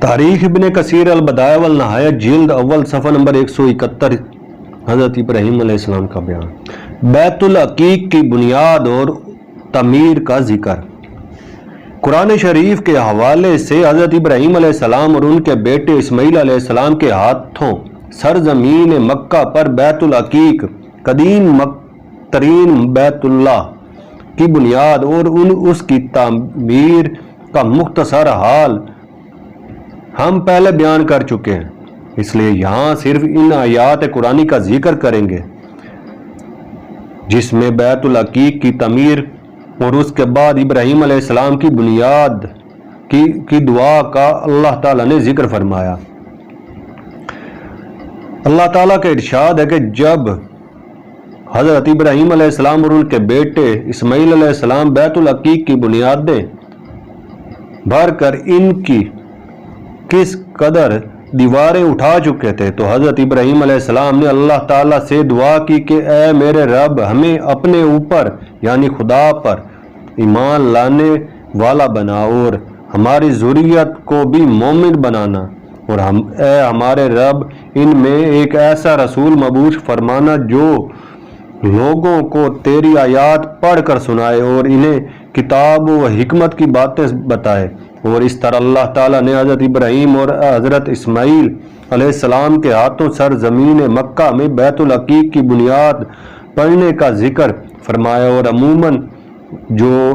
تاریخ ابن کثیر البدایہ والنہایہ جلد اول صفحہ نمبر 171 حضرت ابراہیم علیہ السلام کا بیان۔ بیت العقیق کی بنیاد اور تعمیر کا ذکر۔ قرآن شریف کے حوالے سے حضرت ابراہیم علیہ السلام اور ان کے بیٹے اسماعیل علیہ السلام کے ہاتھوں سرزمین مکہ پر بیت العقیق قدیم ترین بیت اللہ کی بنیاد اور اس کی تعمیر کا مختصر حال ہم پہلے بیان کر چکے ہیں، اس لیے یہاں صرف ان آیات قرآنی کا ذکر کریں گے جس میں بیت العقیق کی تعمیر اور اس کے بعد ابراہیم علیہ السلام کی بنیاد کی دعا کا اللہ تعالیٰ نے ذکر فرمایا۔ اللہ تعالیٰ کا ارشاد ہے کہ جب حضرت ابراہیم علیہ السلام اور ان کے بیٹے اسماعیل علیہ السلام بیت العقیق کی بنیادیں بھر کر ان کی کس قدر دیواریں اٹھا چکے تھے تو حضرت ابراہیم علیہ السلام نے اللہ تعالیٰ سے دعا کی کہ اے میرے رب ہمیں اپنے اوپر یعنی خدا پر ایمان لانے والا بنا اور ہماری ذریت کو بھی مومن بنانا، اور اے ہمارے رب ان میں ایک ایسا رسول مبعوث فرمانا جو لوگوں کو تیری آیات پڑھ کر سنائے اور انہیں کتاب و حکمت کی باتیں بتائے۔ اور اس طرح اللہ تعالیٰ نے حضرت ابراہیم اور حضرت اسماعیل علیہ السلام کے ہاتھوں سرزمین مکہ میں بیت العقیق کی بنیاد پڑھنے کا ذکر فرمایا، اور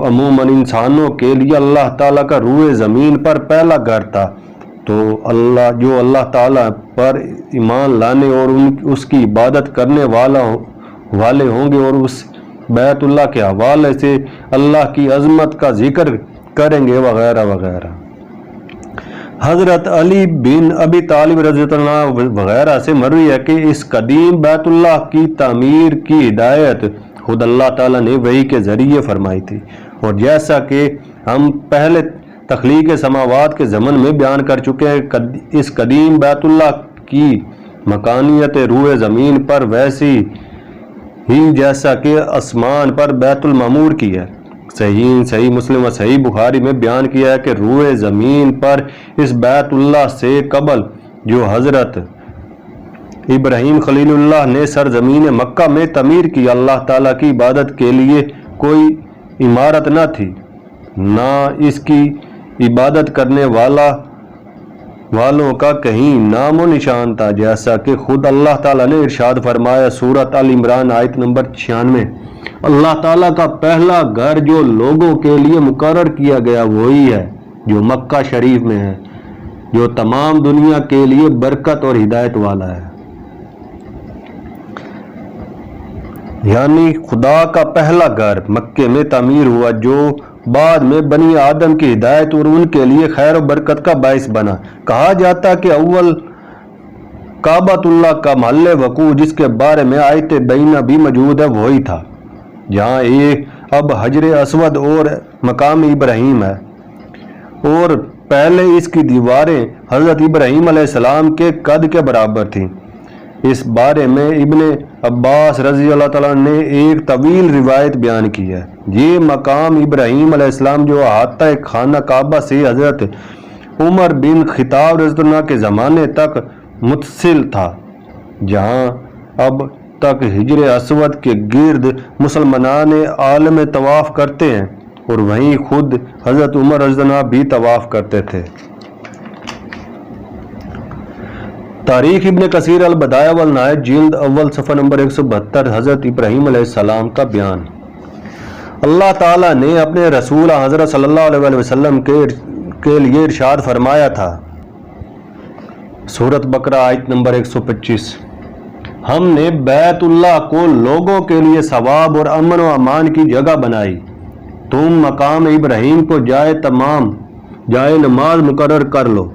عموماً انسانوں کے لیے اللہ تعالیٰ کا روئے زمین پر پہلا گھر تھا، تو اللہ تعالیٰ پر ایمان لانے اور اس کی عبادت کرنے والے ہوں گے اور اس بیت اللہ کے حوالے سے اللہ کی عظمت کا ذکر کریں گے وغیرہ وغیرہ۔ حضرت علی بن ابی طالب رضی اللہ عنہ وغیرہ سے مروی ہے کہ اس قدیم بیت اللہ کی تعمیر کی ہدایت خود اللہ تعالیٰ نے وحی کے ذریعے فرمائی تھی، اور جیسا کہ ہم پہلے تخلیق سماوات کے ضمن میں بیان کر چکے ہیں، اس قدیم بیت اللہ کی مکانیت روئے زمین پر ویسی ہی جیسا کہ آسمان پر بیت المعمور کی ہے۔ صحیح مسلم و صحیح بخاری میں بیان کیا ہے کہ روئے زمین پر اس بیت اللہ سے قبل جو حضرت ابراہیم خلیل اللہ نے سرزمین مکہ میں تعمیر کی، اللہ تعالیٰ کی عبادت کے لیے کوئی عمارت نہ تھی، نہ اس کی عبادت کرنے والوں کا کہیں نام و نشان تھا، جیسا کہ خود اللہ تعالیٰ نے ارشاد فرمایا سورۃ آل عمران آیت نمبر 96۔ اللہ تعالیٰ کا پہلا گھر جو لوگوں کے لیے مقرر کیا گیا وہی ہے جو مکہ شریف میں ہے، جو تمام دنیا کے لیے برکت اور ہدایت والا ہے۔ یعنی خدا کا پہلا گھر مکے میں تعمیر ہوا جو بعد میں بنی آدم کی ہدایت اور ان کے لیے خیر و برکت کا باعث بنا۔ کہا جاتا کہ اول کعبۃ اللہ کا محل وقوع جس کے بارے میں آیت بینہ بھی موجود ہے وہی تھا، جہاں ایک اب حجر اسود اور مقام ابراہیم ہے، اور پہلے اس کی دیواریں حضرت ابراہیم علیہ السلام کے قد کے برابر تھیں۔ اس بارے میں ابن عباس رضی اللہ تعالیٰ نے ایک طویل روایت بیان کی ہے۔ یہ مقام ابراہیم علیہ السلام جو احاطہ خانہ کعبہ سے حضرت عمر بن خطاب رضی اللہ عنہ کے زمانے تک متصل تھا، جہاں اب تک حجر اسود کے گرد مسلمان عالم طواف کرتے ہیں، اور وہیں خود حضرت عمر رضی اللہ عنہ بھی طواف کرتے تھے۔ تاریخ ابن کثیر البدایہ والنہایہ جلد اول صفحہ نمبر 172 حضرت ابراہیم علیہ السلام کا بیان۔ اللہ تعالیٰ نے اپنے رسول حضرت صلی اللہ علیہ وسلم کے لیے ارشاد فرمایا تھا، سورۃ بقرہ آیت نمبر 125، ہم نے بیت اللہ کو لوگوں کے لیے ثواب اور امن و امان کی جگہ بنائی، تم مقام ابراہیم کو جائے نماز مقرر کر لو،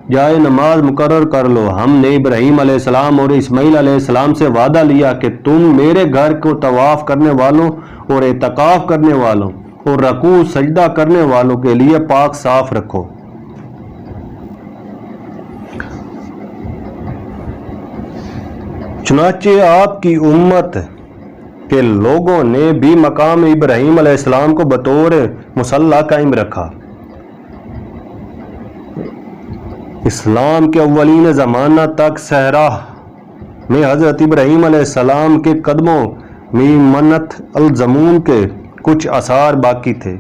جائے نماز مقرر کر لو۔ ہم نے ابراہیم علیہ السلام اور اسماعیل علیہ السلام سے وعدہ لیا کہ تم میرے گھر کو طواف کرنے والوں اور اعتکاف کرنے والوں اور رکوع سجدہ کرنے والوں کے لیے پاک صاف رکھو۔ چنانچہ آپ کی امت کے لوگوں نے بھی مقام ابراہیم علیہ السلام کو بطور مصلی قائم رکھا، اسلام کے اولین زمانہ تک صحرا میں حضرت ابراہیم علیہ السلام کے قدموں میں منت الزمون کے کچھ آثار باقی تھے،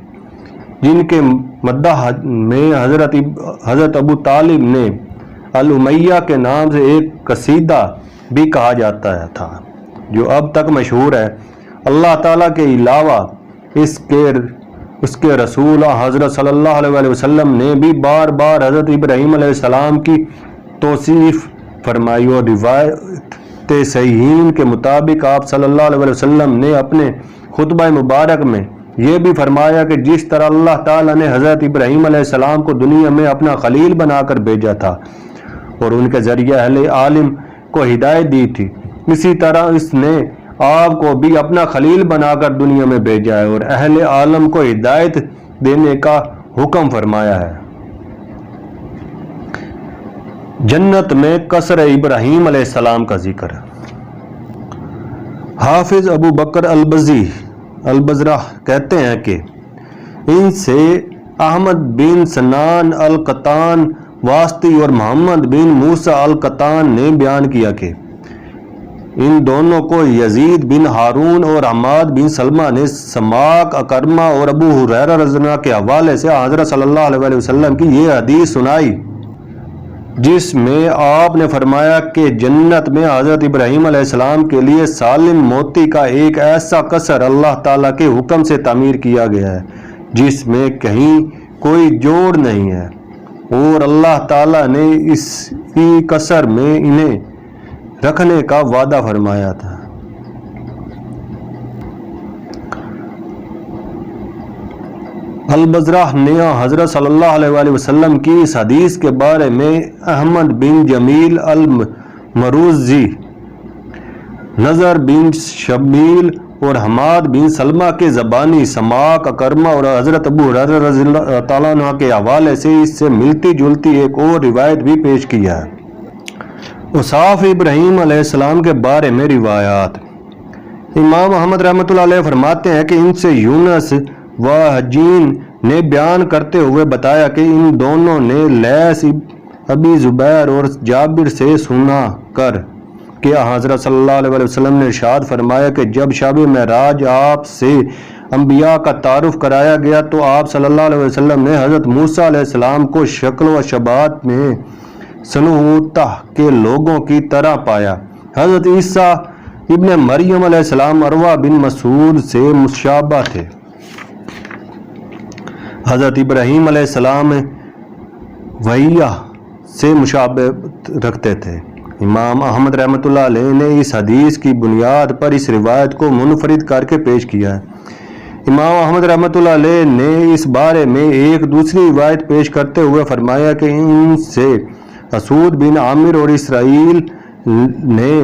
جن کے مدح میں حضرت ابو طالب نے الامیہ کے نام سے ایک قصیدہ بھی کہا جاتا تھا جو اب تک مشہور ہے۔ اللہ تعالیٰ کے علاوہ اس کے رسول حضرت صلی اللہ علیہ وسلم نے بھی بار بار حضرت ابراہیم علیہ السلام کی توصیف فرمائی، اور روایت صحیحین کے مطابق آپ صلی اللہ علیہ وسلم نے اپنے خطبہ مبارک میں یہ بھی فرمایا کہ جس طرح اللہ تعالیٰ نے حضرت ابراہیم علیہ السلام کو دنیا میں اپنا خلیل بنا کر بھیجا تھا اور ان کے ذریعے اہل عالم کو ہدایت دی تھی، اسی طرح اس نے آپ کو بھی اپنا خلیل بنا کر دنیا میں بھیجا ہے اور اہل عالم کو ہدایت دینے کا حکم فرمایا ہے۔ جنت میں قصر ابراہیم علیہ السلام کا ذکر۔ حافظ ابو بکر البزرہ کہتے ہیں کہ ان سے احمد بن سنان القطان واسطی اور محمد بن موسیٰ القطان نے بیان کیا کہ ان دونوں کو یزید بن ہارون اور حماد بن سلمہ نے سماک اکرمہ اور ابو ہریرہ رضی اللہ عنہ کے حوالے سے حضرت صلی اللہ علیہ وسلم کی یہ حدیث سنائی، جس میں آپ نے فرمایا کہ جنت میں حضرت ابراہیم علیہ السلام کے لیے سالم موتی کا ایک ایسا قصر اللہ تعالیٰ کے حکم سے تعمیر کیا گیا ہے جس میں کہیں کوئی جوڑ نہیں ہے، اور اللہ تعالیٰ نے اس قصر میں انہیں رکھنے کا وعدہ فرمایا تھا۔ البزرہ نے حضرت صلی اللہ علیہ وسلم کی اس حدیث کے بارے میں احمد بن جمیل المروزی، نظر بن شبیل اور حماد بن سلمہ کے زبانی سماک اکرمہ اور حضرت ابو ہریرہ رضی اللہ تعالیٰ عنہ کے حوالے سے اس سے ملتی جلتی ایک اور روایت بھی پیش کیا ہے۔ اوصاف ابراہیم علیہ السلام کے بارے میں روایات۔ امام احمد رحمۃ اللہ علیہ فرماتے ہیں کہ ان سے یونس و حجین نے بیان کرتے ہوئے بتایا کہ ان دونوں نے لیث ابی زبیر اور جابر سے سنا کر کہ حضرت صلی اللہ علیہ وسلم نے ارشاد فرمایا کہ جب شب معراج آپ سے انبیاء کا تعارف کرایا گیا تو آپ صلی اللہ علیہ وسلم نے حضرت موسیٰ علیہ السلام کو شکل و شباہت میں سنوتہ کے لوگوں کی طرح پایا۔ حضرت عیسیٰ ابن مریم علیہ السلام عروہ بن مسعود سے مشابہ تھے۔ حضرت ابراہیم علیہ السلام وحیہ سے مشابہت رکھتے تھے۔ امام احمد رحمۃ اللہ علیہ نے اس حدیث کی بنیاد پر اس روایت کو منفرد کر کے پیش کیا ہے۔ امام احمد رحمۃ اللہ علیہ نے اس بارے میں ایک دوسری روایت پیش کرتے ہوئے فرمایا کہ ان سے اسود بن عامر اور اسرائیل نے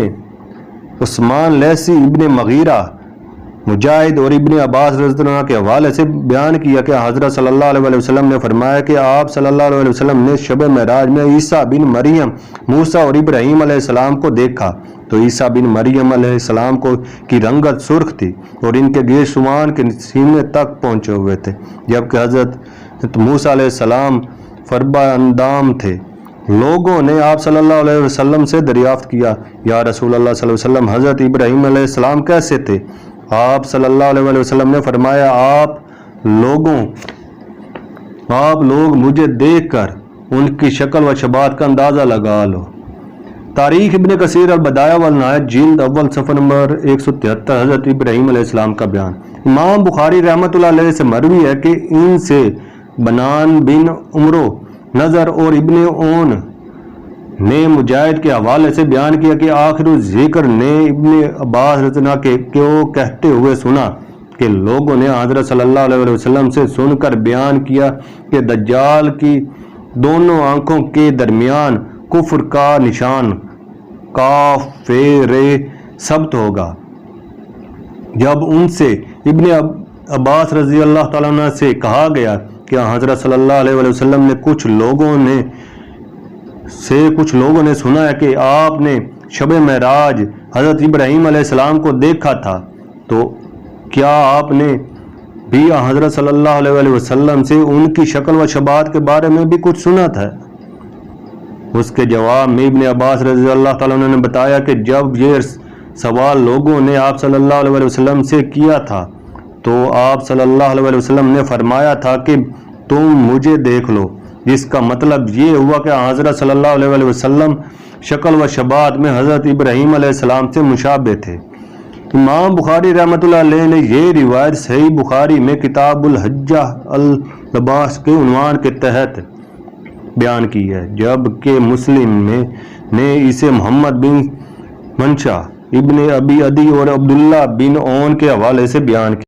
عثمان لیثی ابن مغیرہ، مجاہد اور ابن عباس رضی اللہ عنہ کے حوالے سے بیان کیا کہ حضرت صلی اللہ علیہ وسلم نے فرمایا کہ آپ صلی اللہ علیہ وسلم نے شب معراج میں عیسیٰ بن مریم، موسیٰ اور ابراہیم علیہ السلام کو دیکھا تو عیسیٰ بن مریم علیہ السلام کی رنگت سرخ تھی اور ان کے گیسوان کے سینے تک پہنچے ہوئے تھے، جبکہ حضرت موسیٰ علیہ السلام فربا اندام تھے۔ لوگوں نے آپ صلی اللہ علیہ وسلم سے دریافت کیا، یا رسول اللہ صلی اللہ علیہ وسلم حضرت ابراہیم علیہ السلام کیسے تھے؟ آپ صلی اللہ علیہ وسلم نے فرمایا آپ لوگ مجھے دیکھ کر ان کی شکل و شباہت کا اندازہ لگا لو۔ تاریخ ابن کثیر البدایہ والنہایہ جلد اول صفحہ نمبر 173 حضرت ابراہیم علیہ السلام کا بیان۔ امام بخاری رحمۃ اللہ علیہ سے مروی ہے کہ ان سے بنان بن عمرو، نظر اور ابن اون نے مجاہد کے حوالے سے بیان کیا کہ آخر ذکر نے ابن عباس رضی اللہ عنہ کو کہتے ہوئے سنا کہ لوگوں نے حضرت صلی اللہ علیہ وسلم سے سن کر بیان کیا کہ دجال کی دونوں آنکھوں کے درمیان کفر کا نشان کاف رے ثبت ہوگا۔ جب ان سے ابن عباس رضی اللہ تعالیٰ عنہ سے کہا گیا کہ حضرت صلی اللہ علیہ وسلم نے کچھ لوگوں نے سنا ہے کہ آپ نے شب معراج حضرت ابراہیم علیہ السلام کو دیکھا تھا، تو کیا آپ نے بھی حضرت صلی اللہ علیہ وسلم سے ان کی شکل و شباہت کے بارے میں بھی کچھ سنا تھا؟ اس کے جواب میں ابن عباس رضی اللہ تعالیٰ عنہ نے بتایا کہ جب یہ سوال لوگوں نے آپ صلی اللہ علیہ وسلم سے کیا تھا تو آپ صلی اللہ علیہ وسلم نے فرمایا تھا کہ تم مجھے دیکھ لو، جس کا مطلب یہ ہوا کہ حضرت صلی اللہ علیہ وسلم شکل و شباہت میں حضرت ابراہیم علیہ السلام سے مشابہ تھے۔ امام بخاری رحمۃ اللہ علیہ نے یہ روایت صحیح بخاری میں کتاب الحجہ اللباس کے عنوان کے تحت بیان کی ہے، جبکہ مسلم نے اسے محمد بن منشا ابن ابی عدی اور عبداللہ بن اون کے حوالے سے بیان کیا۔